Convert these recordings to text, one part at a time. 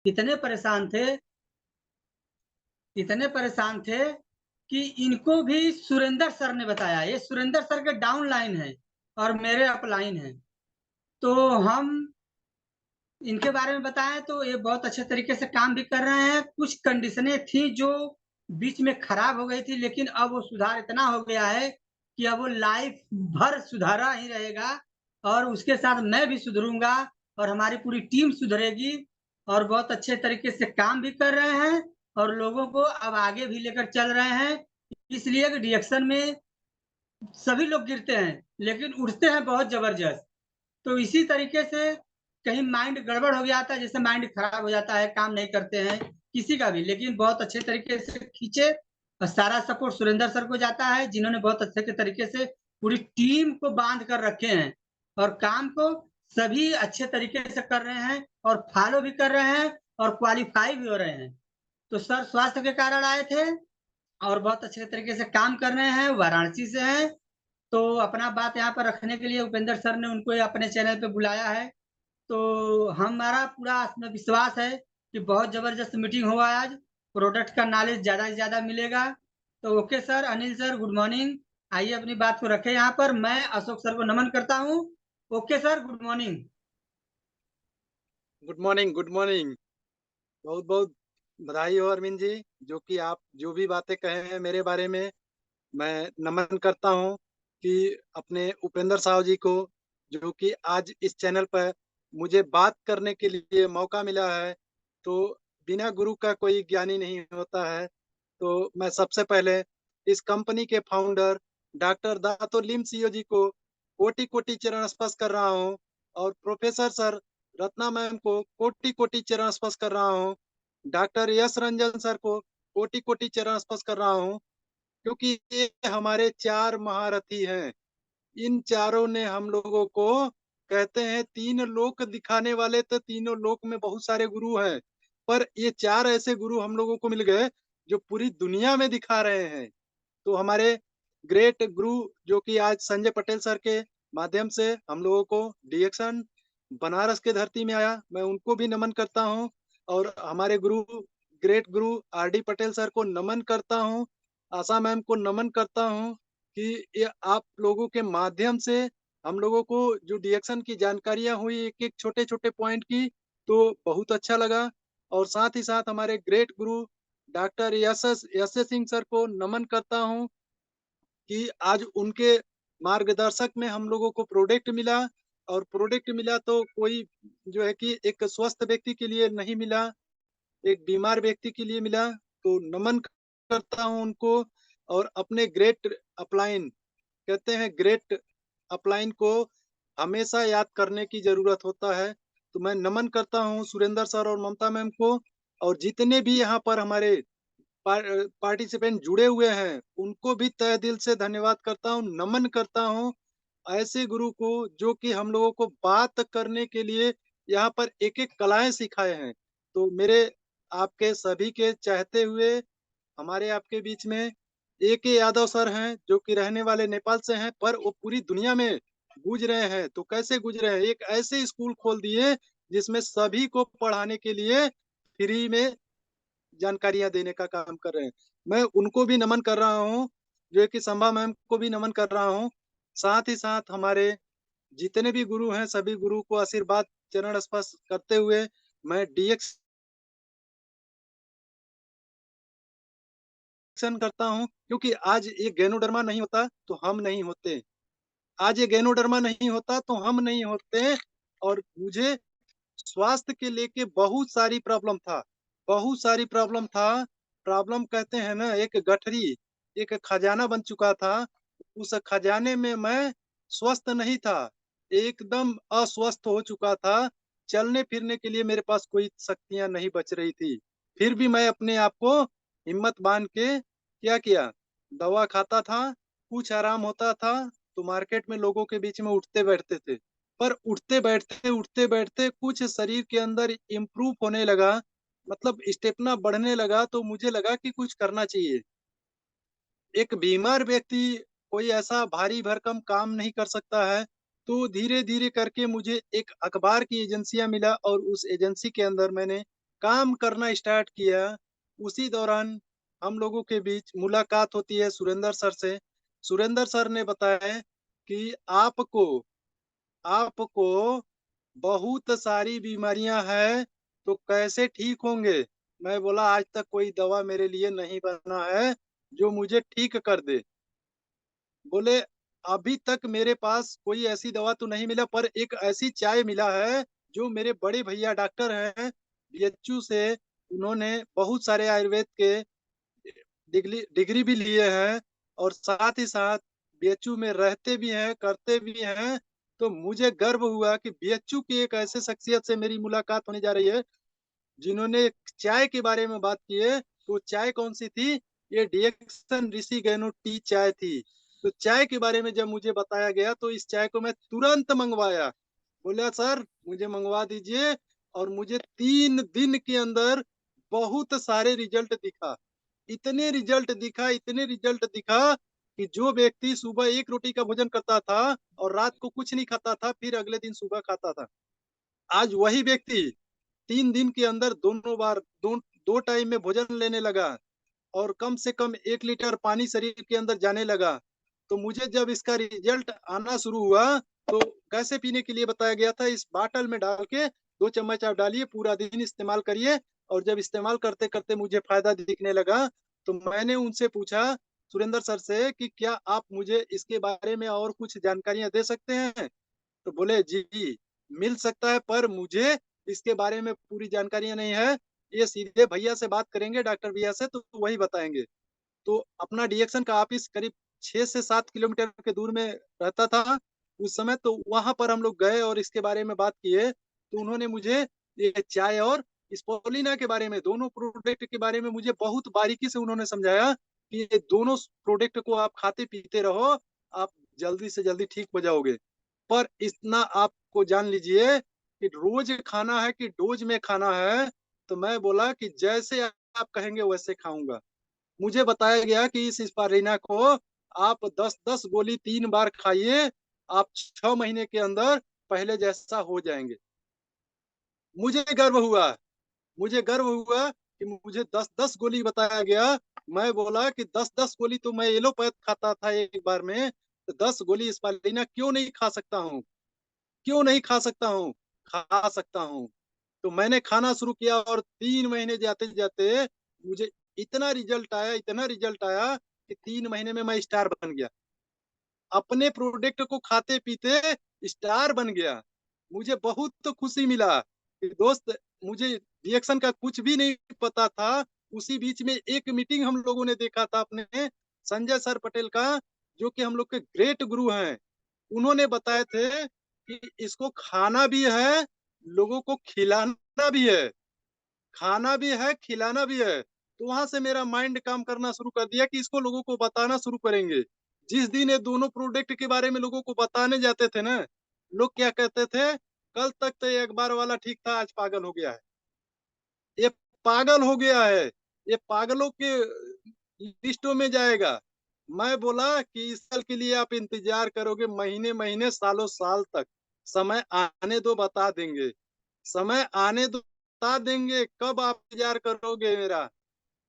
इतने परेशान थे इतने परेशान थे कि इनको भी सुरेंद्र सर ने बताया। ये सुरेंद्र सर के डाउन लाइन है और मेरे अप लाइन है। तो हम इनके बारे में बताएं तो ये बहुत अच्छे तरीके से काम भी कर रहे हैं। कुछ कंडीशनें थी जो बीच में खराब हो गई थी, लेकिन अब वो सुधार इतना हो गया है कि अब वो लाइफ भर सुधारा ही रहेगा। और उसके साथ मैं भी सुधरूंगा और हमारी पूरी टीम सुधरेगी और बहुत अच्छे तरीके से काम भी कर रहे हैं और लोगों को अब आगे भी लेकर चल रहे हैं। इसलिए कि रिएक्शन में सभी लोग गिरते हैं लेकिन उठते हैं बहुत जबरदस्त। तो इसी तरीके से कहीं माइंड गड़बड़ हो गया था, जैसे माइंड खराब हो जाता है, काम नहीं करते हैं किसी का भी, लेकिन बहुत अच्छे तरीके से खींचे। और सारा सपोर्ट सुरेंद्र सर को जाता है, जिन्होंने बहुत अच्छे के तरीके से पूरी टीम को बांध कर रखे हैं और काम को सभी अच्छे तरीके से कर रहे हैं और फॉलो भी कर रहे हैं और क्वालिफाई भी हो रहे हैं। तो सर स्वास्थ्य के कारण आए थे और बहुत अच्छे तरीके से काम कर रहे हैं, वाराणसी से हैं। तो अपना बात यहाँ पर रखने के लिए उपेंद्र सर ने उनको अपने चैनल पे बुलाया है। तो हमारा पूरा आत्मविश्वास है कि बहुत जबरदस्त मीटिंग हुआ आज। प्रोडक्ट का नॉलेज ज्यादा से ज्यादा मिलेगा। तो okay sir, Anil sir good morning. आइए अपनी बात को रखें यहाँ पर। मैं अशोक सर को नमन करता हूँ। Okay sir, good morning. Good morning, good morning. बहुत बहुत बधाई हो अरविंद जी। जो कि आप जो भी बातें कहे हैं मेरे बारे में, मैं नमन करता हूं कि अपने उपेंद्र साहब जी को, जो कि आज इस चैनल पर मुझे बात करने के लिए मौका मिला है। तो बिना गुरु का कोई ज्ञानी नहीं होता है। तो मैं सबसे पहले इस कंपनी के फाउंडर डॉक्टर दातो लिम सीओ जी को कोटि कोटि चरण स्पर्श कर रहा हूँ, और प्रोफेसर सर रत्ना मैम को कोटि कोटि चरण स्पर्श कर रहा हूँ, डॉक्टर यश रंजन सर को कोटि कोटि चरण स्पर्श कर रहा हूँ, क्योंकि ये हमारे चार महारथी हैं। इन चारों ने हम लोगों को, कहते हैं तीन लोक दिखाने वाले, तो तीनों लोक में बहुत सारे गुरु हैं, पर ये चार ऐसे गुरु हम लोगों को मिल गए जो पूरी दुनिया में दिखा रहे हैं। तो हमारे ग्रेट गुरु, जो कि आज संजय पटेल सर के माध्यम से हम लोगों को डीएक्शन बनारस के धरती में आया, मैं उनको भी नमन करता हूँ। और हमारे गुरु, ग्रेट गुरु आर डी पटेल सर को नमन करता हूँ, आशा मैम को नमन करता हूँ कि ये आप लोगों के माध्यम से हम लोगों को जो डीएक्शन की जानकारियां हुई एक एक छोटे छोटे पॉइंट की, तो बहुत अच्छा लगा। और साथ ही साथ हमारे ग्रेट गुरु डॉक्टर यश सिंह सर को नमन करता हूँ कि आज उनके मार्गदर्शक में हम लोगों को प्रोडक्ट मिला। और प्रोडक्ट मिला तो कोई, जो है कि एक स्वस्थ व्यक्ति के लिए नहीं मिला, एक बीमार व्यक्ति के लिए मिला। तो नमन करता हूं उनको। और अपने ग्रेट अपलाइन, कहते हैं ग्रेट अपलाइन को हमेशा याद करने की जरूरत होता है। तो मैं नमन करता हूं सुरेंद्र सर और ममता मैम को, और जितने भी यहाँ पर हमारे पार्टिसिपेंट जुड़े हुए हैं उनको भी तहे दिल से धन्यवाद करता हूँ, नमन करता हूँ। ऐसे गुरु को जो कि हम लोगों को बात करने के लिए यहाँ पर एक एक कलाएं सिखाए हैं। तो मेरे आपके सभी के चाहते हुए हमारे आपके बीच में ए के यादव सर हैं, जो कि रहने वाले नेपाल से हैं, पर वो पूरी दुनिया में गूंज रहे हैं। तो कैसे गूंज रहे हैं, एक ऐसे स्कूल खोल दिए जिसमें सभी को पढ़ाने के लिए फ्री में जानकारियां देने का काम कर रहे हैं। मैं उनको भी नमन कर रहा हूँ, जो है कि संभा मैम को भी नमन कर रहा हूँ। साथ ही साथ हमारे जितने भी गुरु हैं सभी गुरु को आशीर्वाद चरण स्पर्श करते हुए मैं डीएक्शन करता हूँ, क्योंकि आज ये गैनोडर्मा नहीं होता तो हम नहीं होते। आज ये गैनोडर्मा नहीं होता तो हम नहीं होते। और मुझे स्वास्थ्य के लेके बहुत सारी प्रॉब्लम था, बहुत सारी प्रॉब्लम था। प्रॉब्लम कहते हैं ना, एक गठरी, एक खजाना बन चुका था। उस खजाने में मैं स्वस्थ नहीं था, एकदम अस्वस्थ हो चुका था। चलने फिरने के लिए मेरे पास कोई शक्तियां नहीं बच रही थी। फिर भी मैं अपने आप को हिम्मत बांध के क्या किया, दवा खाता था, कुछ आराम होता था तो मार्केट में लोगों के बीच में उठते बैठते थे। पर उठते बैठते कुछ शरीर के अंदर इम्प्रूव होने लगा, मतलब स्टेपना बढ़ने लगा। तो मुझे लगा कि कुछ करना चाहिए। एक बीमार व्यक्ति कोई ऐसा भारी भरकम काम नहीं कर सकता है। तो धीरे धीरे करके मुझे एक अखबार की एजेंसियां मिला, और उस एजेंसी के अंदर मैंने काम करना स्टार्ट किया, उसी दौरान हम लोगों के बीच मुलाकात होती है सुरेंद्र सर से। सुरेंद्र सर ने बताया कि आपको आपको बहुत सारी बीमारियां हैं, तो कैसे ठीक होंगे? मैं बोला आज तक कोई दवा मेरे लिए नहीं बना है जो मुझे ठीक कर दे। बोले अभी तक मेरे पास कोई ऐसी दवा तो नहीं मिला, पर एक ऐसी चाय मिला है जो मेरे बड़े भैया डॉक्टर हैं बीएचयू से। उन्होंने बहुत सारे आयुर्वेद के डिग्री डिग्री भी लिए हैं और साथ ही साथ बीएचयू में रहते भी हैं, करते भी हैं। तो मुझे गर्व हुआ कि बीएचयू की एक ऐसे शख्सियत से मेरी मुलाकात होने जा रही है जिन्होंने चाय के बारे में बात की है। तो चाय कौन सी थी? ये डिएक्सन ऋषि गैनो टी चाय थी। तो चाय के बारे में जब मुझे बताया गया तो इस चाय को मैं तुरंत मंगवाया। बोला सर मुझे मंगवा दीजिए, और मुझे 3 दिन के अंदर बहुत सारे रिजल्ट दिखा। इतने रिजल्ट दिखा कि जो व्यक्ति सुबह एक रोटी का भोजन करता था और रात को कुछ नहीं खाता था, फिर अगले दिन सुबह खाता था, आज वही व्यक्ति 3 दिन के अंदर दोनों बार दो टाइम में भोजन लेने लगा और कम से कम 1 लीटर पानी शरीर के अंदर जाने लगा। तो मुझे जब इसका रिजल्ट आना शुरू हुआ तो कैसे पीने के लिए बताया गया था, इस बाटल में डाल के 2 चम्मच आप डालिए, पूरा दिन इस्तेमाल करिए। और जब इस्तेमाल करते करते मुझे फायदा दिखने लगा तो मैंने उनसे पूछा सुरेंद्र सर से कि क्या आप मुझे इसके बारे में और कुछ जानकारियां दे सकते हैं? तो बोले जी मिल सकता है, पर मुझे इसके बारे में पूरी जानकारियां नहीं है, ये सीधे भैया से बात करेंगे, डॉक्टर भैया से, तो वही बताएंगे। तो अपना डीएक्शन का ऑफिस करीब 6 से 7 किलोमीटर के दूर में रहता था उस समय। तो वहां पर हम लोग गए और इसके बारे में बात किए। तो उन्होंने मुझे ये चाय और स्पोलिना के बारे में, दोनों प्रोडक्ट के बारे में मुझे बहुत बारीकी से उन्होंने समझाया कि ये दोनों प्रोडक्ट को आप खाते पीते रहो, आप जल्दी से जल्दी ठीक हो जाओगे। पर इतना आपको जान लीजिए कि रोज खाना है कि डोज में खाना है। तो मैं बोला कि जैसे आप कहेंगे वैसे खाऊंगा। मुझे बताया गया कि इस स्पारिना को आप 10-10 गोली 3 बार खाइए, आप 6 महीने के अंदर पहले जैसा हो जाएंगे। मुझे गर्व हुआ, मुझे गर्व हुआ कि मुझे 10-10 गोली बताया गया। मैं बोला कि 10-10 गोली तो मैं एलोपैथ खाता था एक बार में, तो 10 गोली स्पालिना क्यों नहीं खा सकता हूँ? क्यों नहीं खा सकता हूँ? खा सकता हूँ। तो मैंने खाना शुरू किया और 3 महीने जाते जाते मुझे इतना रिजल्ट आया कि 3 महीने में मैं स्टार बन गया। अपने प्रोडक्ट को खाते पीते स्टार बन गया। मुझे बहुत तो खुशी मिला कि दोस्त, मुझे रिएक्शन का कुछ भी नहीं पता था। उसी बीच में एक मीटिंग हम लोगों ने देखा था अपने संजय सर पटेल का, जो कि हम लोग के ग्रेट गुरु हैं। उन्होंने बताए थे कि इसको खाना भी है, लोगों को खिलाना भी है, खाना भी है, खिलाना भी है। तो वहां से मेरा माइंड काम करना शुरू कर दिया कि इसको लोगों को बताना शुरू करेंगे। जिस दिन ये दोनों प्रोडक्ट के बारे में लोगों को बताने जाते थे ना, लोग क्या कहते थे, कल तक तो ये अखबार वाला ठीक था, आज पागल हो गया है। ये पागल हो गया है, ये पागलों के लिस्टों में जाएगा। मैं बोला कि इस साल के लिए आप इंतजार करोगे महीने महीने, सालों साल तक, समय आने दो बता देंगे। समय आने दो बता देंगे, कब आप इंतजार करोगे मेरा?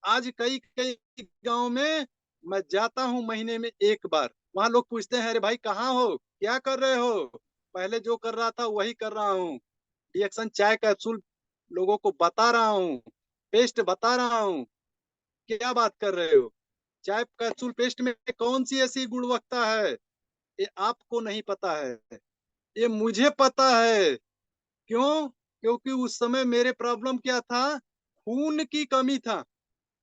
आज कई कई गांव में मैं जाता हूँ महीने में एक बार। वहां लोग पूछते हैं अरे भाई कहाँ हो, क्या कर रहे हो? पहले जो कर रहा था वही कर रहा हूँ। रिएक्शन चाय कैप्सूल लोगों को बता रहा हूँ, पेस्ट बता रहा हूँ। क्या बात कर रहे हो? चाय कैप्सूल पेस्ट में कौन सी ऐसी गुणवत्ता है, ये आपको नहीं पता है, ये मुझे पता है। क्यों? क्योंकि उस समय मेरे प्रॉब्लम क्या था, खून की कमी था।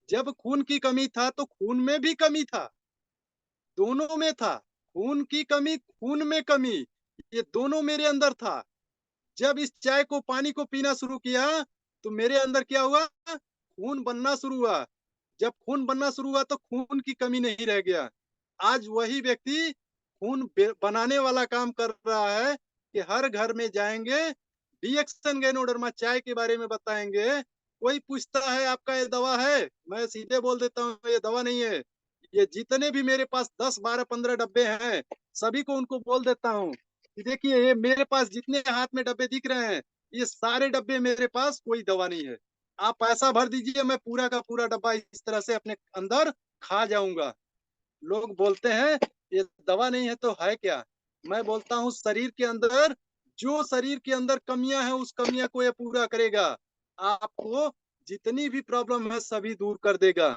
जब खून की कमी था तो खून में भी कमी था, दोनों में था। खून की कमी, खून में कमी, ये दोनों मेरे अंदर था। जब इस चाय को, पानी को पीना शुरू किया तो मेरे अंदर क्या हुआ, खून बनना शुरू हुआ। जब खून बनना शुरू हुआ तो खून की कमी नहीं रह गया। आज वही व्यक्ति खून बनाने वाला काम कर रहा है कि हर घर में जाएंगे, रिएक्शन गैनोडर्मा चाय के बारे में बताएंगे। कोई पूछता है आपका ये दवा है, मैं सीधे बोल देता हूँ ये दवा नहीं है। ये जितने भी मेरे पास 10, 12, 15 डब्बे हैं, सभी को उनको बोल देता हूँ कि देखिए ये मेरे पास जितने हाथ में डब्बे दिख रहे हैं, ये सारे डब्बे मेरे पास कोई दवा नहीं है। आप पैसा भर दीजिए, मैं पूरा का पूरा डब्बा इस तरह से अपने अंदर खा जाऊंगा। लोग बोलते हैं ये दवा नहीं है तो है क्या? मैं बोलता हूँ शरीर के अंदर, जो शरीर के अंदर कमियां हैं उस कमियां को ये पूरा करेगा। आपको जितनी भी प्रॉब्लम है सभी दूर कर देगा।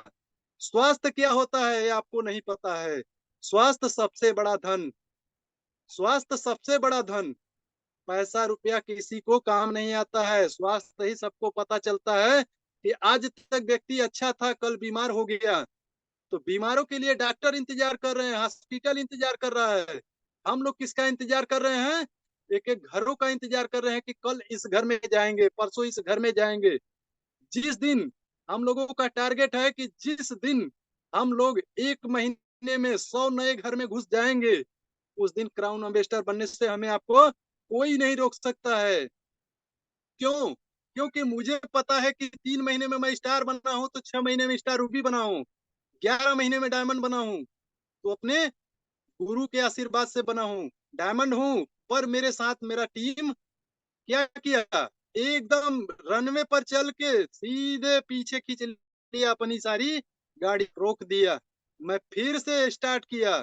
स्वास्थ्य क्या होता है ये आपको नहीं पता है। स्वास्थ्य सबसे बड़ा धन, स्वास्थ्य सबसे बड़ा धन। पैसा रुपया किसी को काम नहीं आता है, स्वास्थ्य ही सबको पता चलता है कि आज तक व्यक्ति अच्छा था, कल बीमार हो गया। तो बीमारों के लिए डॉक्टर इंतजार कर रहे हैं, हॉस्पिटल इंतजार कर रहा है। हम लोग किसका इंतजार कर रहे हैं? एक एक घरों का इंतजार कर रहे हैं कि कल इस घर में जाएंगे, परसों इस घर में जाएंगे। जिस दिन हम लोगों का टारगेट है कि जिस दिन हम लोग 1 महीने में 100 नए घर में घुस जाएंगे, उस दिन क्राउन एम्बेसडर बनने से हमें आपको कोई नहीं रोक सकता है। क्यों? क्योंकि मुझे पता है कि 3 महीने में मैं स्टार बना हूं तो 6 महीने में स्टार रूबी बना हूं, 11 महीने में डायमंड बना हूं। तो अपने गुरु के आशीर्वाद से बना हूं, डायमंड हूं। पर मेरे साथ मेरा टीम क्या किया, एकदम रनवे पर चल के सीधे पीछे खींच लिया, अपनी सारी गाड़ी रोक दिया। मैं फिर से स्टार्ट किया,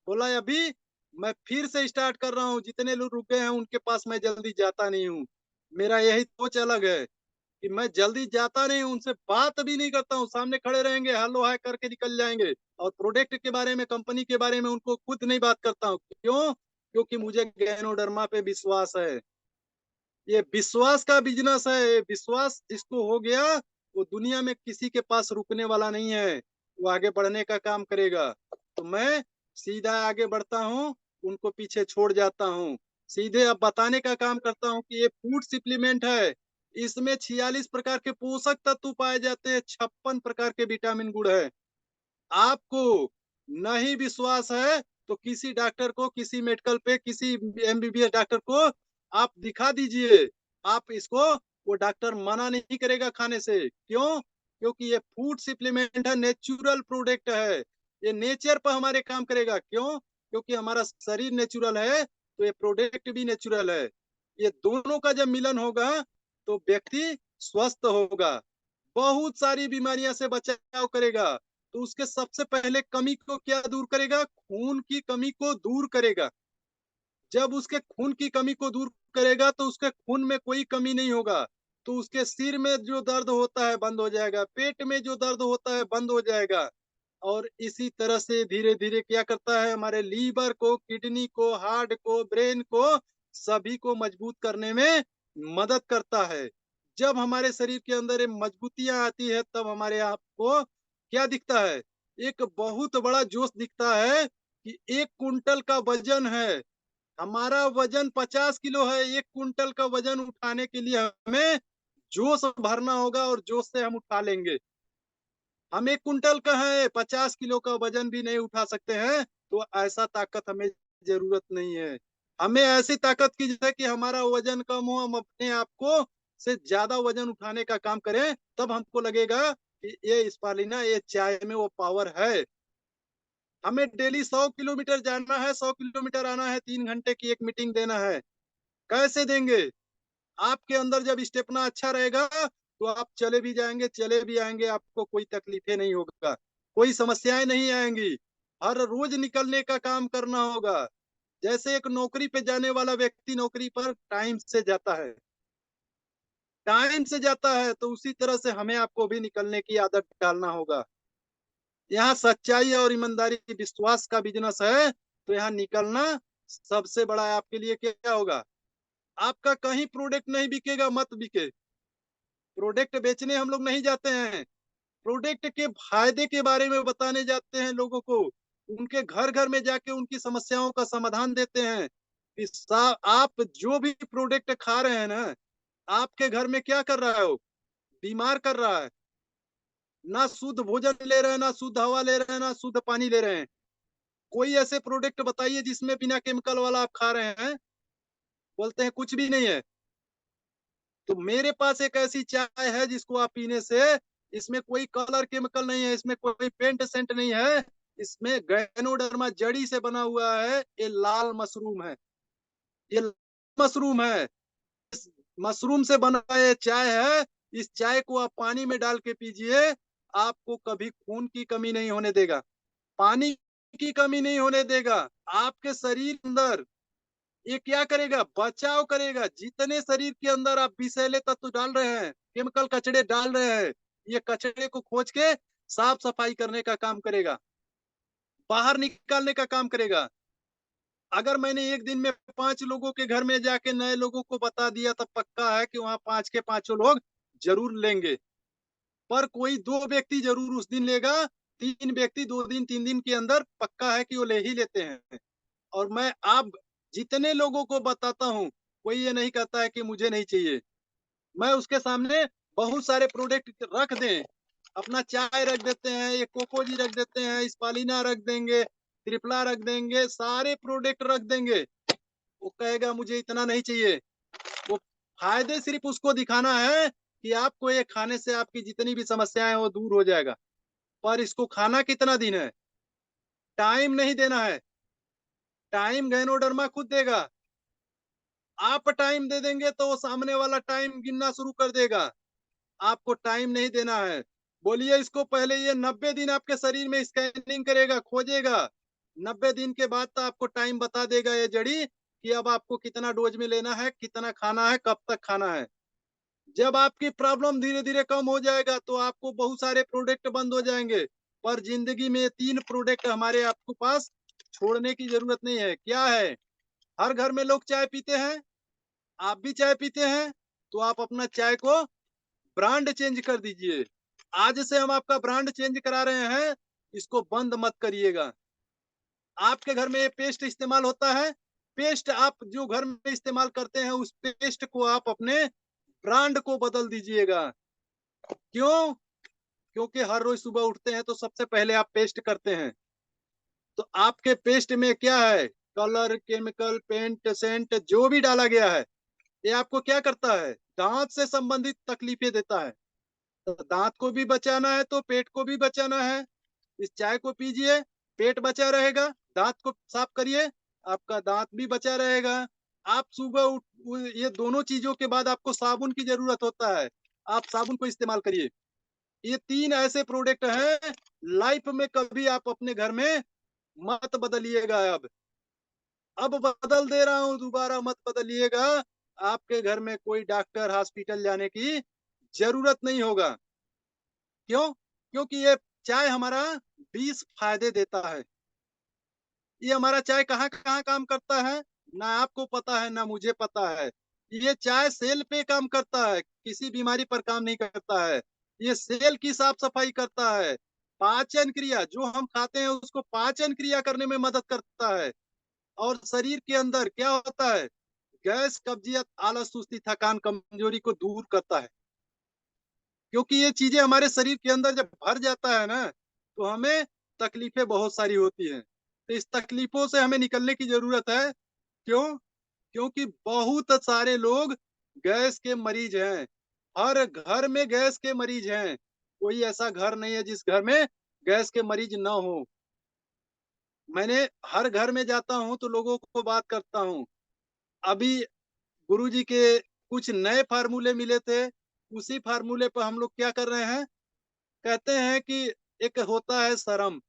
बोला अभी मैं फिर से स्टार्ट कर रहा हूँ। जितने लोग रुक गए हैं उनके पास मैं जल्दी जाता नहीं हूँ। मेरा यही सोच अलग है कि मैं जल्दी जाता नहीं हूँ, उनसे बात भी नहीं करता हूँ। सामने खड़े रहेंगे, हेलो हाय करके निकल जाएंगे। और प्रोडक्ट के बारे में, कंपनी के बारे में उनको खुद नहीं बात करता हूँ। क्यों? क्योंकि मुझे गैनोडर्मा पे विश्वास है। ये विश्वास का बिजनेस है। ये विश्वास जिसको हो गया वो दुनिया में किसी के पास रुकने वाला नहीं है, वो आगे बढ़ने का काम करेगा। तो मैं सीधा आगे बढ़ता हूँ, उनको पीछे छोड़ जाता हूँ। सीधे अब बताने का काम करता हूँ कि ये फूड सप्लीमेंट है, इसमें 46 प्रकार के पोषक तत्व पाए जाते हैं, 56 प्रकार के विटामिन गुण है। आपको नहीं विश्वास है तो किसी डॉक्टर को, किसी मेडिकल पे, किसी एमबीबीएस डॉक्टर को आप दिखा दीजिए। आप इसको, वो डॉक्टर मना नहीं करेगा खाने से। क्यों? क्योंकि ये फूड सप्लीमेंट है, नेचुरल प्रोडक्ट है। ये नेचर पर हमारे काम करेगा। क्यों? क्योंकि हमारा शरीर नेचुरल है तो ये प्रोडक्ट भी नेचुरल है। ये दोनों का जब मिलन होगा तो व्यक्ति स्वस्थ होगा, बहुत सारी बीमारियां से बचाव करेगा। तो उसके सबसे पहले कमी को क्या दूर करेगा? खून की कमी को दूर करेगा। जब उसके खून की कमी को दूर करेगा तो उसके खून में कोई कमी नहीं होगा। तो उसके सिर में जो दर्द होता है बंद हो जाएगा, पेट में जो दर्द होता है बंद हो जाएगा। और इसी तरह से धीरे धीरे क्या करता है, हमारे लीवर को, किडनी को, हार्ट को, ब्रेन को, सभी को मजबूत करने में मदद करता है। जब हमारे शरीर के अंदर ये मजबूतियां आती है तब हमारे आप को क्या दिखता है? एक बहुत बड़ा जोश दिखता है कि 1 कुंटल का वजन है। हमारा वजन 50 किलो है। 1 कुंटल का वजन उठाने के लिए हमें जोश भरना होगा और जोश से हम उठा लेंगे। हम 1 कुंटल का है, 50 किलो का वजन भी नहीं उठा सकते हैं। तो ऐसा ताकत हमें जरूरत नहीं है। हमें ऐसी ताकत की जैसे कि हमारा वजन कम हो, हम अपने आप को से ज्यादा वजन उठाने का काम करें, तब हमको लगेगा कि ये स्पालिना, ये चाय में वो पावर है। हमें डेली 100 किलोमीटर जाना है, 100 किलोमीटर आना है, 3 घंटे की एक मीटिंग देना है। कैसे देंगे? आपके अंदर जब स्टेपना अच्छा रहेगा तो आप चले भी जाएंगे, चले भी आएंगे, आपको कोई तकलीफें नहीं होगा, कोई समस्याएं नहीं आएंगी। हर रोज निकलने का काम करना होगा। जैसे एक नौकरी पे जाने वाला व्यक्ति नौकरी पर टाइम से जाता है, टाइम से जाता है, तो उसी तरह से हमें आपको भी निकलने की आदत डालना होगा। यहाँ सच्चाई और ईमानदारी, विश्वास का बिजनेस है, तो यहाँ निकलना सबसे बड़ा आपके लिए क्या होगा? आपका कहीं प्रोडक्ट नहीं बिकेगा, मत बिके। प्रोडक्ट बेचने हम लोग नहीं जाते हैं, प्रोडक्ट के फायदे के बारे में बताने जाते हैं लोगों को। उनके घर घर में जाके उनकी समस्याओं का समाधान देते हैं कि आप जो भी प्रोडक्ट खा रहे हैं ना, आपके घर में क्या कर रहा है? वो बीमार कर रहा है। ना शुद्ध भोजन ले रहे हैं, ना शुद्ध हवा ले रहे हैं, ना शुद्ध पानी ले रहे हैं। कोई ऐसे प्रोडक्ट बताइए जिसमें बिना केमिकल वाला आप खा रहे हैं? बोलते हैं कुछ भी नहीं है। तो मेरे पास एक ऐसी चाय है जिसको आप पीने से, इसमें कोई कलर केमिकल नहीं है, इसमें कोई पेंट सेंट नहीं है, इसमें गैनोडर्मा जड़ी से बना हुआ है। ये लाल मशरूम है, ये मशरूम है, मशरूम से बना ये चाय है। इस चाय को आप पानी में डाल के पीजिए, आपको कभी खून की कमी नहीं होने देगा, पानी की कमी नहीं होने देगा। आपके शरीर अंदर ये क्या करेगा, बचाव करेगा। जितने शरीर के अंदर आप विषैले तत्व डाल रहे हैं, केमिकल कचड़े डाल रहे हैं, ये कचड़े को खोज के साफ सफाई करने का काम करेगा, बाहर निकालने का काम करेगा। अगर मैंने एक दिन में 5 लोगों के घर में जाके नए लोगों को बता दिया, तब पक्का है कि वहाँ 5 के 5 लोग जरूर लेंगे। पर कोई 2 व्यक्ति जरूर उस दिन लेगा, 3 व्यक्ति 2 दिन 3 दिन के अंदर पक्का है कि वो ले ही लेते हैं। और मैं आप जितने लोगों को बताता हूँ, कोई ये नहीं कहता है कि मुझे नहीं चाहिए। मैं उसके सामने बहुत सारे प्रोडक्ट रख दें, अपना चाय रख देते हैं, ये कोको जी रख देते हैं, स्पालिना रख देंगे, त्रिफला रख देंगे, सारे प्रोडक्ट रख देंगे, वो कहेगा मुझे इतना नहीं चाहिए। वो फायदे सिर्फ उसको दिखाना है कि आपको ये खाने से आपकी जितनी भी समस्याएं हैं वो दूर हो जाएगा। पर इसको खाना कितना दिन है, टाइम नहीं देना है। टाइम गैनोडर्मा खुद देगा। आप टाइम दे देंगे तो वो सामने वाला टाइम गिनना शुरू कर देगा। आपको टाइम नहीं देना है। बोलिए इसको, पहले ये 90 दिन आपके शरीर में स्कैनिंग करेगा, खोजेगा। 90 दिन के बाद तो आपको टाइम बता देगा ये जड़ी कि अब आपको कितना डोज में लेना है, कितना खाना है, कब तक खाना है। जब आपकी प्रॉब्लम धीरे धीरे कम हो जाएगा तो आपको बहुत सारे प्रोडक्ट बंद हो जाएंगे। पर जिंदगी में 3 प्रोडक्ट हमारे आपको पास छोड़ने की जरूरत नहीं है। क्या है? हर घर में लोग चाय पीते हैं, आप भी चाय पीते हैं, तो आप अपना चाय को ब्रांड चेंज कर दीजिए। आज से हम आपका ब्रांड चेंज करा रहे हैं, इसको बंद मत करिएगा। आपके घर में ये पेस्ट इस्तेमाल होता है, पेस्ट आप जो घर में इस्तेमाल करते हैं उस पेस्ट को आप अपने ब्रांड को बदल दीजिएगा। क्यों? क्योंकि हर रोज सुबह उठते हैं तो सबसे पहले आप पेस्ट करते हैं। तो आपके पेस्ट में क्या है, कलर, केमिकल, पेंट, सेंट जो भी डाला गया है, ये आपको क्या करता है, दांत से संबंधित तकलीफें देता है। तो दांत को भी बचाना है तो पेट को भी बचाना है। इस चाय को पीजिए, पेट बचा रहेगा, दांत को साफ करिए, आपका दांत भी बचा रहेगा। आप सुबह उठ, ये दोनों चीजों के बाद आपको साबुन की जरूरत होता है, आप साबुन को इस्तेमाल करिए। ये 3 ऐसे प्रोडक्ट हैं, लाइफ में कभी आप अपने घर में मत बदलिएगा। अब बदल दे रहा हूँ, दोबारा मत बदलिएगा। आपके घर में कोई डॉक्टर, हॉस्पिटल जाने की जरूरत नहीं होगा। क्यों? क्योंकि ये चाय हमारा 20 फायदे देता है। ये हमारा चाय कहाँ कहाँ काम करता है, ना आपको पता है ना मुझे पता है। ये चाय सेल पे काम करता है, किसी बीमारी पर काम नहीं करता है। ये सेल की साफ सफाई करता है। पाचन क्रिया, जो हम खाते हैं उसको पाचन क्रिया करने में मदद करता है। और शरीर के अंदर क्या होता है, गैस, कब्जियत, आलस, सुस्ती, थकान, कमजोरी को दूर करता है। क्योंकि ये चीजें हमारे शरीर के अंदर जब भर जाता है ना, तो हमें तकलीफें बहुत सारी होती हैं। तो इस तकलीफों से हमें निकलने की जरूरत है। क्यों? क्योंकि बहुत सारे लोग गैस के मरीज हैं। हर घर में गैस के मरीज हैं। कोई ऐसा घर नहीं है जिस घर में गैस के मरीज ना हो। मैंने हर घर में जाता हूँ तो लोगों को बात करता हूँ। अभी गुरुजी के कुछ नए फार्मूले मिले थे, उसी फार्मूले पर हम लोग क्या कर रहे हैं, कहते हैं कि एक होता है शर्म,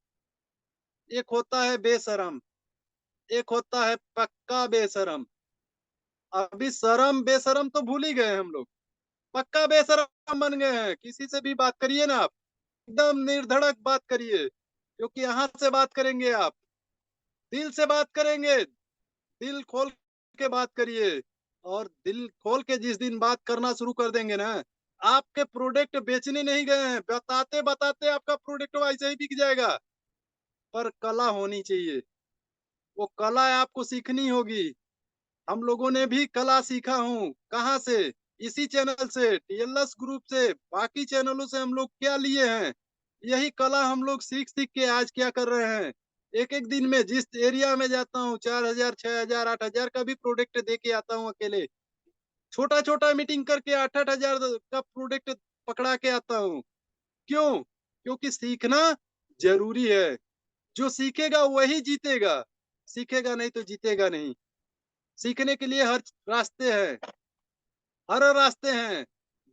एक होता है बेशरम, एक होता है पक्का बेशरम। अभी शर्म बेशरम तो भूल ही गए हम लोग, पक्का बेशरम बन गए हैं। किसी से भी बात करिए ना आप, एकदम निर्धड़क बात करिए, क्योंकि यहाँ से बात करेंगे आप, दिल से बात करेंगे, दिल खोल के बात करिए। और दिल खोल के जिस दिन बात करना शुरू कर देंगे ना, आपके प्रोडक्ट बेचने नहीं गए हैं, बताते बताते आपका प्रोडक्ट वैसे ही बिक जाएगा। पर कला होनी चाहिए, वो कला आपको सीखनी होगी। हम लोगों ने भी कला सीखा हूँ, कहाँ से, इसी चैनल से, टीएलएस ग्रुप से, बाकी चैनलों से हम लोग क्या लिए हैं, यही कला हम लोग सीख सीख के आज क्या कर रहे हैं। एक एक दिन में जिस एरिया में जाता हूँ, 4,000, 6,000, 8,000 का भी प्रोडक्ट दे के आता हूँ अकेले। छोटा छोटा मीटिंग करके 8,000 का प्रोडक्ट पकड़ा के आता हूँ। क्यों? क्योंकि सीखना जरूरी है। जो सीखेगा वही जीतेगा, सीखेगा नहीं तो जीतेगा नहीं। सीखने के लिए हर रास्ते हैं, हर रास्ते हैं।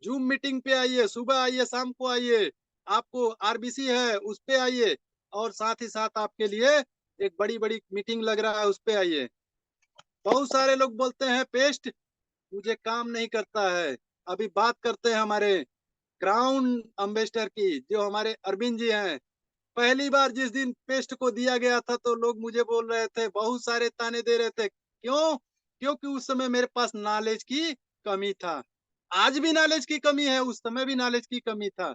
जूम मीटिंग पे आइए, सुबह आइए, शाम को आइए, आपको आरबीसी है उस पे आइए, और साथ ही साथ आपके लिए एक बड़ी बड़ी मीटिंग लग रहा है उस पे आइए। बहुत सारे लोग बोलते हैं पेस्ट मुझे काम नहीं करता है। अभी बात करते हैं हमारे क्राउन एम्बेसडर की, जो हमारे अरविंद जी हैं। पहली बार जिस दिन पेस्ट को दिया गया था तो लोग मुझे बोल रहे थे, बहुत सारे ताने दे रहे थे। क्यों? क्योंकि उस समय मेरे पास नॉलेज की कमी था। आज भी नॉलेज की कमी है, उस समय भी नॉलेज की कमी था।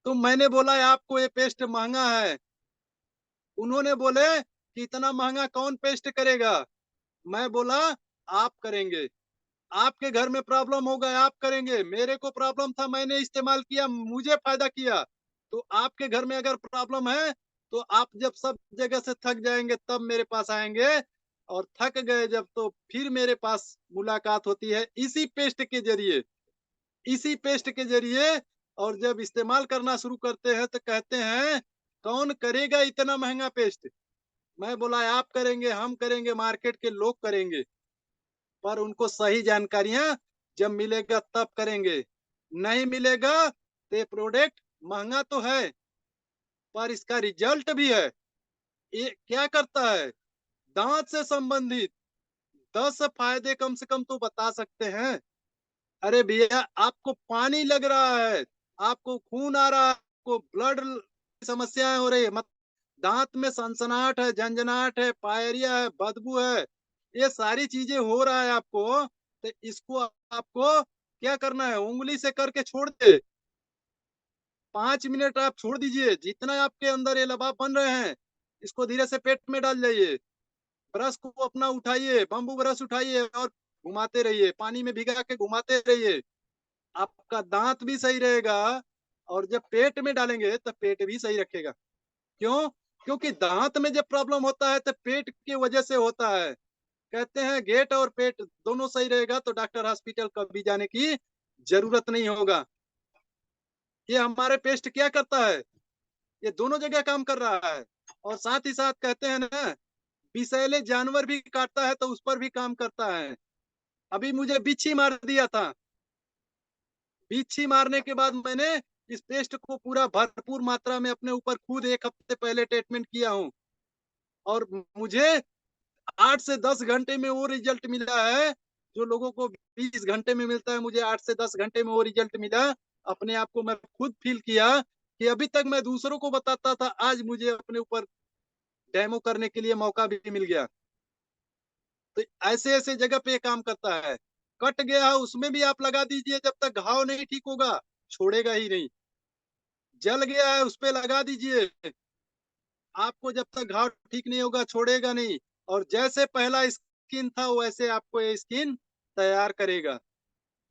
तो मैंने बोला आपको ये पेस्ट महंगा है। उन्होंने बोले कि इतना महंगा कौन पेस्ट करेगा। मैं बोला आप करेंगे, आपके घर में प्रॉब्लम होगा आप करेंगे, मेरे को प्रॉब्लम था मैंने इस्तेमाल किया, मुझे फायदा किया। तो आपके घर में अगर प्रॉब्लम है तो आप जब सब जगह से थक जाएंगे तब मेरे पास आएंगे, और थक गए जब तो फिर मेरे पास मुलाकात होती है इसी पेस्ट के जरिए, इसी पेस्ट के जरिए। और जब इस्तेमाल करना शुरू करते हैं तो कहते हैं कौन करेगा इतना महंगा पेस्ट। मैं बोला आप करेंगे, हम करेंगे, मार्केट के लोग करेंगे, पर उनको सही जानकारियां जब मिलेगा तब करेंगे। नहीं मिलेगा तो ये प्रोडक्ट महंगा तो है पर इसका रिजल्ट भी है। ये क्या करता है? दांत से संबंधित 10 फायदे कम से कम तो बता सकते हैं। अरे भैया आपको पानी लग रहा है, आपको खून आ रहा है, आपको ब्लड समस्याएं हो रही है, मत दांत में सनसनाहट है, झंझनाहट है, पायरिया है, बदबू है, ये सारी चीजें हो रहा है आपको, तो इसको आपको क्या करना है? उंगली से करके छोड़ दे। 5 मिनट आप छोड़ दीजिए, जितना आपके अंदर ये लबाब बन रहे हैं इसको धीरे से पेट में डाल जाइए। ब्रश को अपना उठाइए, बम्बू ब्रश उठाइए और घुमाते रहिए, पानी में भिगा के घुमाते रहिए। आपका दांत भी सही रहेगा, और जब पेट में डालेंगे तो पेट भी सही रखेगा। क्यों? क्योंकि दांत में जब प्रॉब्लम होता है तो पेट की वजह से होता है। कहते हैं गेट और पेट दोनों सही रहेगा तो डॉक्टर हॉस्पिटल कभी जाने की जरूरत नहीं होगा। ये हमारे पेस्ट क्या करता है? ये दोनों जगह काम कर रहा है। और साथ ही साथ कहते हैं ना, विषैले जानवर भी काटता है तो उस पर भी काम करता है। अभी मुझे बिच्छी मार दिया था, बिच्छी मारने के बाद मैंने इस पेस्ट को पूरा भरपूर मात्रा में अपने ऊपर खुद 1 हफ्ते पहले ट्रीटमेंट किया हूँ, और मुझे 8 से 10 घंटे में वो रिजल्ट मिला है जो लोगों को 20 घंटे में मिलता है। मुझे 8 से 10 घंटे में वो रिजल्ट मिला। अपने आप को मैं खुद फील किया कि अभी तक मैं दूसरों को बताता था, आज मुझे अपने ऊपर डेमो करने के लिए मौका भी मिल गया। तो ऐसे ऐसे जगह पे ये काम करता है। कट गया है उसमें भी आप लगा दीजिए, जब तक घाव नहीं ठीक होगा छोड़ेगा ही नहीं। जल गया है उस पे लगा दीजिए, आपको जब तक घाव ठीक नहीं होगा छोड़ेगा नहीं। और जैसे पहला स्किन था वैसे आपको ये स्किन तैयार करेगा।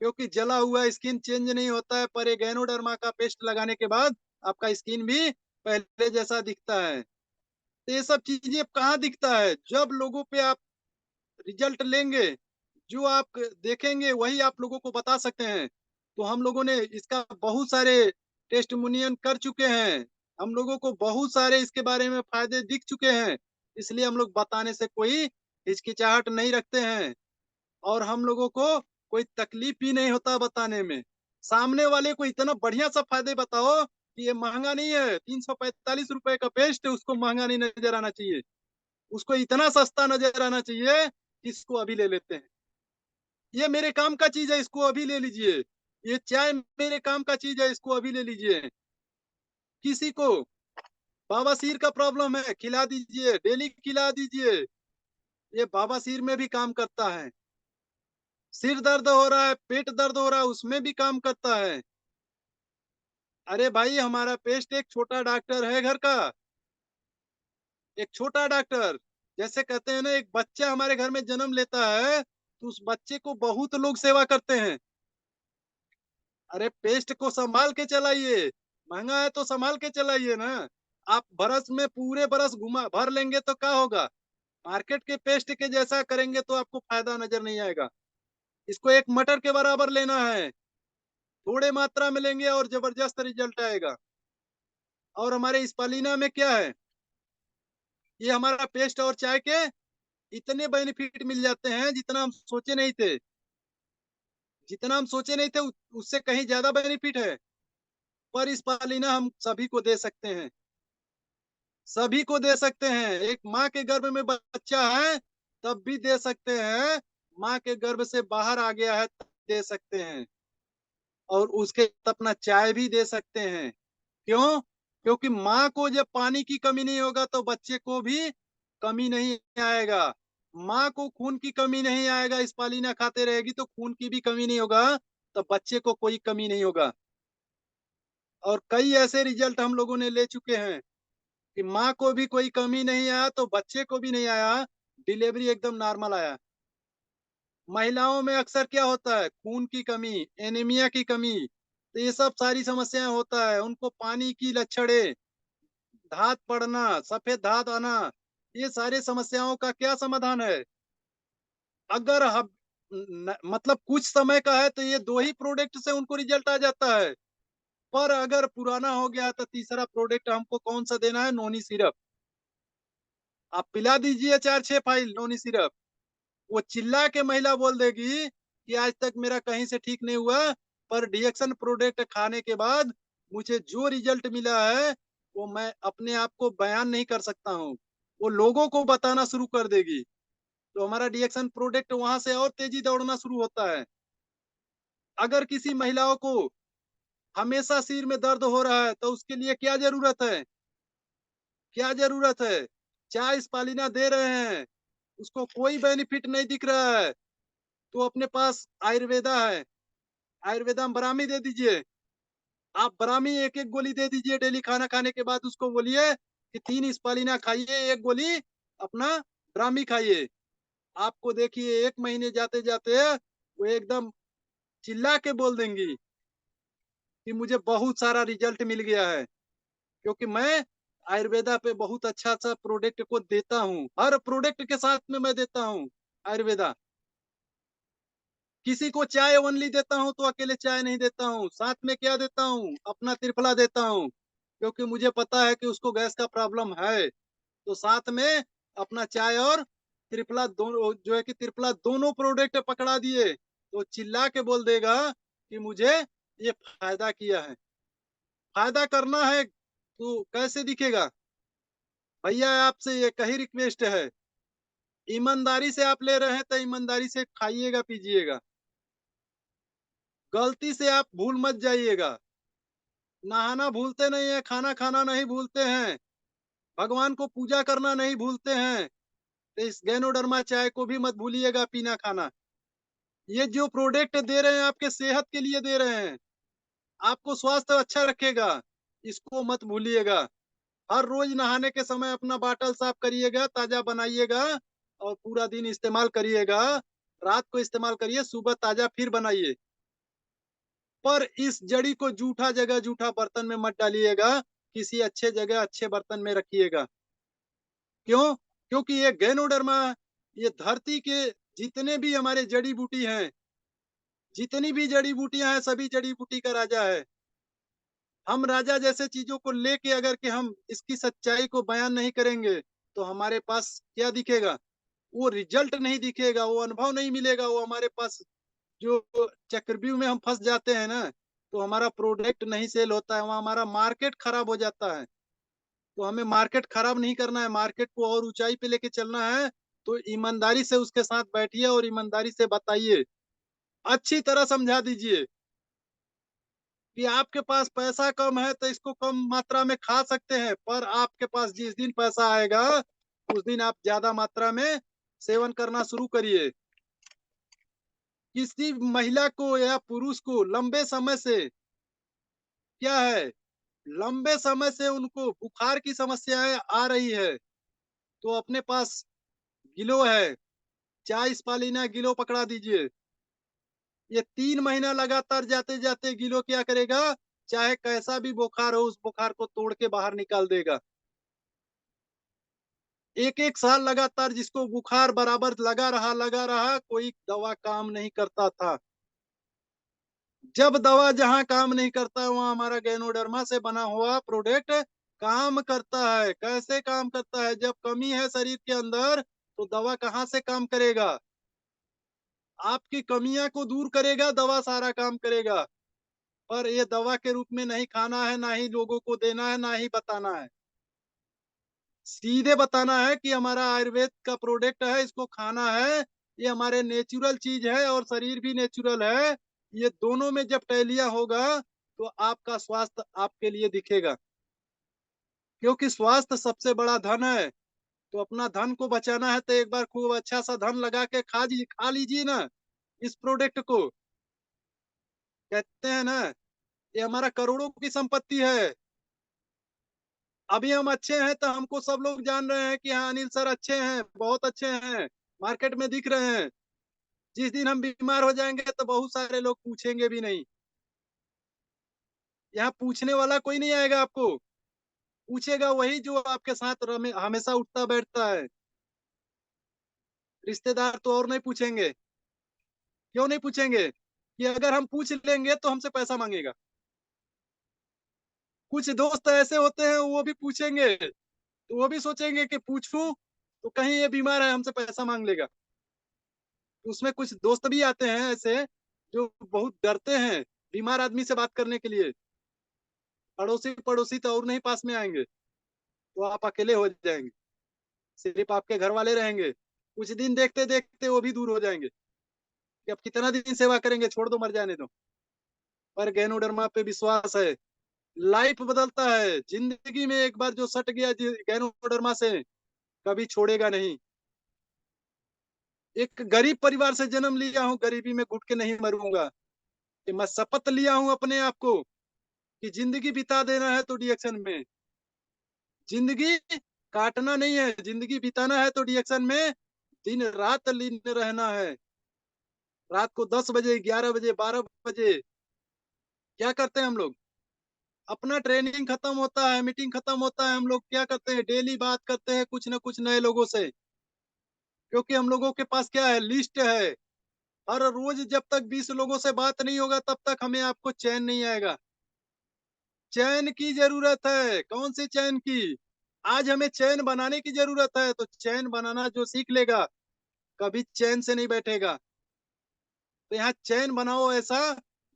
क्योंकि जला हुआ स्किन चेंज नहीं होता है, पर ये गैनोडर्मा का पेस्ट लगाने के बाद आपका स्किन भी पहले जैसा दिखता है। तो ये सब चीजें अब कहाँ दिखता है? जब लोगों पे आप रिजल्ट लेंगे, जो आप देखेंगे वही आप लोगों को बता सकते हैं। तो हम लोगों ने इसका बहुत सारे टेस्टिमोनियन कर चुके हैं, हम लोगों को बहुत सारे इसके बारे में फायदे दिख चुके हैं, इसलिए हम लोग बताने से कोई हिचकिचाहट नहीं रखते हैं। और हम लोगों को कोई तकलीफ भी नहीं होता बताने में। सामने वाले को इतना बढ़िया सा फायदे बताओ कि ये महंगा नहीं है, 345 रुपए का पेस्ट उसको महंगा नहीं नजर आना चाहिए, उसको इतना सस्ता नजर आना चाहिए कि इसको अभी ले लेते हैं। ये मेरे काम का चीज है, इसको अभी ले लीजिए। ये चाय मेरे काम का चीज है, इसको अभी ले लीजिए। किसी को बवासीर का प्रॉब्लम है खिला दीजिए, डेली खिला दीजिए, ये बवासीर में भी काम करता है। सिर दर्द हो रहा है, पेट दर्द हो रहा है, उसमें भी काम करता है। अरे भाई हमारा पेस्ट एक छोटा डॉक्टर है घर का, एक छोटा डॉक्टर। जैसे कहते हैं ना, एक बच्चा हमारे घर में जन्म लेता है तो उस बच्चे को बहुत लोग सेवा करते हैं। अरे पेस्ट को संभाल के चलाइए, महंगा है तो संभाल के चलाइए ना। आप बरस में पूरे बरस घुमा भर लेंगे तो क्या होगा? मार्केट के पेस्ट के जैसा करेंगे तो आपको फायदा नजर नहीं आएगा। इसको एक मटर के बराबर लेना है, थोड़े मात्रा में लेंगे और जबरदस्त रिजल्ट आएगा। और हमारे स्पालिना में क्या है, ये हमारा पेस्ट और चाय के इतने बेनिफिट मिल जाते हैं जितना हम सोचे नहीं थे। जितना हम सोचे नहीं थे उससे कहीं ज्यादा बेनिफिट है। पर स्पालिना हम सभी को दे सकते हैं, सभी को दे सकते हैं। एक माँ के गर्भ में बच्चा है तब भी दे सकते हैं, माँ के गर्भ से बाहर आ गया है तब दे सकते हैं, और उसके साथ अपना चाय भी दे सकते हैं। क्यों? क्योंकि माँ को जब पानी की कमी नहीं होगा तो बच्चे को भी कमी नहीं आएगा। माँ को खून की कमी नहीं आएगा, स्पालिना खाते रहेगी तो खून की भी कमी नहीं होगा, तो बच्चे को कोई कमी नहीं होगा। और कई ऐसे रिजल्ट हम लोगों ने ले चुके हैं कि माँ को भी कोई कमी नहीं आया तो बच्चे को भी नहीं आया, डिलीवरी एकदम नॉर्मल आया। महिलाओं में अक्सर क्या होता है, खून की कमी, एनीमिया की कमी, तो ये सब सारी समस्याएं होता है। उनको पानी की लक्षणें, धात पड़ना, सफेद धात आना, ये सारी समस्याओं का क्या समाधान है? अगर हम मतलब कुछ समय का है तो ये दो ही प्रोडक्ट से उनको रिजल्ट आ जाता है। पर अगर पुराना हो गया तो तीसरा प्रोडक्ट हमको कौन सा देना है? नोनी सिरप। आप पिला दीजिए 4-6 फाइल नोनी सिरप, वो चिल्ला के महिला बोल देगी कि आज तक मेरा कहीं से ठीक नहीं हुआ, पर डीएक्शन प्रोडक्ट खाने के बाद मुझे जो रिजल्ट मिला है वो मैं अपने आप को बयान नहीं कर सकता हूँ। वो लोगों को बताना शुरू कर देगी, तो हमारा डीएक्शन प्रोडक्ट वहां से और तेजी दौड़ना शुरू होता है। अगर किसी महिलाओं को हमेशा सिर में दर्द हो रहा है तो उसके लिए क्या जरूरत है? क्या जरूरत है? चाय स्पालिना दे रहे हैं, उसको कोई बेनिफिट नहीं दिख रहा है, तो अपने पास आयुर्वेदा है, आयुर्वेदा में ब्राह्मी दे दीजिए। आप ब्राह्मी एक एक गोली दे दीजिए, डेली खाना खाने के बाद उसको बोलिए कि 3 स्पालिना खाइए, एक गोली अपना ब्राह्मी खाइए। आपको देखिए 1 महीने जाते जाते वो एकदम चिल्ला के बोल देंगी कि मुझे बहुत सारा रिजल्ट मिल गया है, क्योंकि मैं आयुर्वेदा पे बहुत अच्छा अच्छा प्रोडक्ट को देता हूँ, हर प्रोडक्ट के साथ में मैं देता हूँ आयुर्वेदा। किसी को चाय ओनली देता हूँ तो अकेले चाय नहीं देता हूँ, साथ में क्या देता हूँ? अपना त्रिफला देता हूँ, क्योंकि मुझे पता है कि उसको गैस का प्रॉब्लम है। तो साथ में अपना चाय और त्रिफला दोनों, जो है कि त्रिफला दोनों प्रोडक्ट पकड़ा दिए तो चिल्ला के बोल देगा कि मुझे ये फायदा किया है। फायदा करना है तो कैसे दिखेगा? भैया आपसे ये कही रिक्वेस्ट है, ईमानदारी से आप ले रहे हैं तो ईमानदारी से खाइएगा पीजिएगा, गलती से आप भूल मत जाइएगा। नहाना भूलते नहीं है, खाना खाना नहीं भूलते हैं, भगवान को पूजा करना नहीं भूलते हैं, तो इस गैनोडर्मा चाय को भी मत भूलिएगा पीना खाना। ये जो प्रोडक्ट दे रहे हैं आपके सेहत के लिए दे रहे हैं, आपको स्वास्थ्य अच्छा रखेगा, इसको मत भूलिएगा। हर रोज नहाने के समय अपना बाटल साफ करिएगा, ताजा बनाइएगा और पूरा दिन इस्तेमाल करिएगा। रात को इस्तेमाल करिए, सुबह ताजा फिर बनाइए। पर इस जड़ी को जूठा जगह, जूठा बर्तन में मत डालिएगा, किसी अच्छे जगह, अच्छे बर्तन में रखिएगा। क्यों? क्योंकि ये गैनोडर्मा, ये धरती के जितने भी हमारे जड़ी बूटी हैं, जितनी भी जड़ी बूटियां हैं, सभी जड़ी बूटी का राजा है। हम राजा जैसे चीजों को लेके अगर कि हम इसकी सच्चाई को बयान नहीं करेंगे तो हमारे पास क्या दिखेगा? वो रिजल्ट नहीं दिखेगा, वो अनुभव नहीं मिलेगा, वो हमारे पास जो चक्रव्यूह में हम फंस जाते हैं ना, तो हमारा प्रोडक्ट नहीं सेल होता है, वहाँ हमारा मार्केट खराब हो जाता है। तो हमें मार्केट खराब नहीं करना है, मार्केट को और ऊंचाई पे लेके चलना है, तो ईमानदारी से उसके साथ बैठिए और ईमानदारी से बताइए, अच्छी तरह समझा दीजिए कि आपके पास पैसा कम है तो इसको कम मात्रा में खा सकते हैं, पर आपके पास जिस दिन पैसा आएगा उस दिन आप ज्यादा मात्रा में सेवन करना शुरू करिए। किसी महिला को या पुरुष को लंबे समय से क्या है, लंबे समय से उनको बुखार की समस्याएं आ रही है, तो अपने पास गिलो है, चाय स्पालिना गिलो पकड़ा दीजिए। ये 3 महीना लगातार जाते जाते गिलो क्या करेगा, चाहे कैसा भी बुखार हो उस बुखार को तोड़ के बाहर निकाल देगा। एक एक साल लगातार जिसको बुखार बराबर लगा रहा, कोई दवा काम नहीं करता था। जब दवा जहाँ काम नहीं करता वहाँ हमारा गैनोडर्मा से बना हुआ प्रोडक्ट काम करता है। कैसे काम करता है? जब कमी है शरीर के अंदर तो दवा कहाँ से काम करेगा? आपकी कमियां को दूर करेगा, दवा सारा काम करेगा। पर ये दवा के रूप में नहीं खाना है, ना ही लोगों को देना है, ना ही बताना है। सीधे बताना है कि हमारा आयुर्वेद का प्रोडक्ट है, इसको खाना है, ये हमारे नेचुरल चीज है और शरीर भी नेचुरल है। ये दोनों में जब टैलिया होगा तो आपका स्वास्थ्य आपके लिए दिखेगा, क्योंकि स्वास्थ्य सबसे बड़ा धन है। तो अपना धन को बचाना है तो एक बार खूब अच्छा सा धन लगा के खा लीजिए ना इस प्रोडक्ट को। कहते हैं ना, ये हमारा करोड़ों की संपत्ति है। अभी हम अच्छे हैं तो हमको सब लोग जान रहे हैं कि हाँ अनिल सर अच्छे हैं, बहुत अच्छे हैं, मार्केट में दिख रहे हैं। जिस दिन हम बीमार हो जाएंगे तो बहुत सारे लोग पूछेंगे भी नहीं। यहाँ पूछने वाला कोई नहीं आएगा आपको। पूछेगा वही जो आपके साथ हमेशा उठता बैठता है। रिश्तेदार तो और नहीं पूछेंगे। क्यों नहीं पूछेंगे? कि अगर हम पूछ लेंगे तो हमसे पैसा मांगेगा। कुछ दोस्त ऐसे होते हैं वो भी पूछेंगे तो वो भी सोचेंगे कि पूछूं तो कहीं ये बीमार है हमसे पैसा मांग लेगा। तो उसमें कुछ दोस्त भी आते हैं ऐसे जो बहुत डरते हैं बीमार आदमी से बात करने के लिए। अड़ोसी पड़ोसी तो और नहीं पास में आएंगे, तो आप अकेले हो जाएंगे। सिर्फ आपके घर वाले रहेंगे। कुछ दिन देखते देखते वो भी दूर हो जाएंगे कि अब कितना दिन सेवा करेंगे, छोड़ दो, मर जाने दो। पर गैनोडर्मा पे विश्वास है। लाइफ बदलता है। जिंदगी में एक बार जो सट गया गैनोडर्मा से, कभी छोड़ेगा नहीं। एक गरीब परिवार से जन्म लिया हूँ, गरीबी में घुट के नहीं मरूंगा। कि मैं शपथ लिया हूँ अपने आप को कि जिंदगी बिता देना है तो डिएक्शन में। जिंदगी काटना नहीं है, जिंदगी बिताना है तो डिएक्शन में दिन रात लीन रहना है। रात को 10 बजे, 11 बजे, 12 बजे क्या करते हैं हम लोग? अपना ट्रेनिंग खत्म होता है, मीटिंग खत्म होता है, हम लोग क्या करते हैं? डेली बात करते हैं कुछ न कुछ नए लोगों से। क्योंकि हम लोगों के पास क्या है? लिस्ट है। हर रोज जब तक 20 लोगों से बात नहीं होगा तब तक हमें आपको चैन नहीं आएगा। चैन की जरूरत है। कौन सी चैन की? आज हमें चैन बनाने की जरूरत है। तो चैन बनाना जो सीख लेगा कभी चैन से नहीं बैठेगा। तो यहाँ चैन बनाओ ऐसा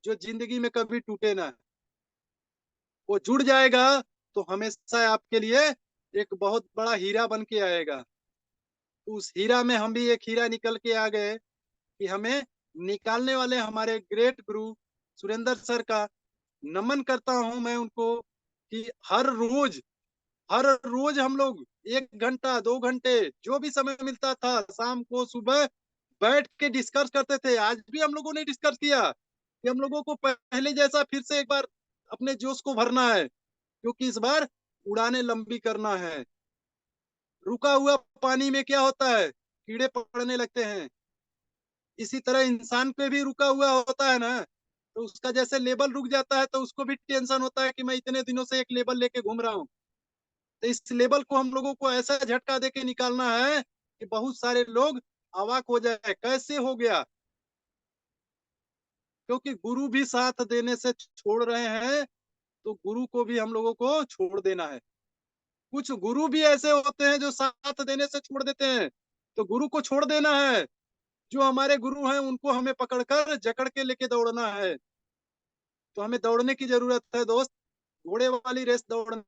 जो जिंदगी में कभी टूटे ना। वो जुड़ जाएगा तो हमेशा आपके लिए एक बहुत बड़ा हीरा बन के आएगा। तो उस हीरा में हम भी एक हीरा निकल के आ गए कि हमें निकालने वाले हमारे ग्रेट गुरु सुरेंद्र सर का नमन करता हूं मैं उनको। कि हर रोज हम लोग 1 घंटा 2 घंटे जो भी समय मिलता था शाम को सुबह बैठ के डिस्कस करते थे। आज भी हम लोगों ने डिस्कस किया कि हम लोगों को पहले जैसा फिर से एक बार अपने जोश को भरना है, क्योंकि इस बार उड़ाने लंबी करना है। रुका हुआ पानी में क्या होता है? कीड़े पड़ने लगते हैं। इसी तरह इंसान पे भी रुका हुआ होता है ना, तो उसका जैसे लेबल रुक जाता है तो उसको भी टेंशन होता है कि मैं इतने दिनों से एक लेबल लेके घूम रहा हूँ। तो इस लेबल को हम लोगों को ऐसा झटका दे के निकालना है कि बहुत सारे लोग अवाक हो जाए कैसे हो गया। क्योंकि गुरु भी साथ देने से छोड़ रहे हैं तो गुरु को भी हम लोगों को छोड़ देना है। कुछ गुरु भी ऐसे होते हैं जो साथ देने से छोड़ देते हैं, तो गुरु को छोड़ देना है। जो हमारे गुरु हैं उनको हमें पकड़कर जकड़ के लेके दौड़ना है। तो हमें दौड़ने की जरूरत है दोस्त। घोड़े वाली रेस दौड़ना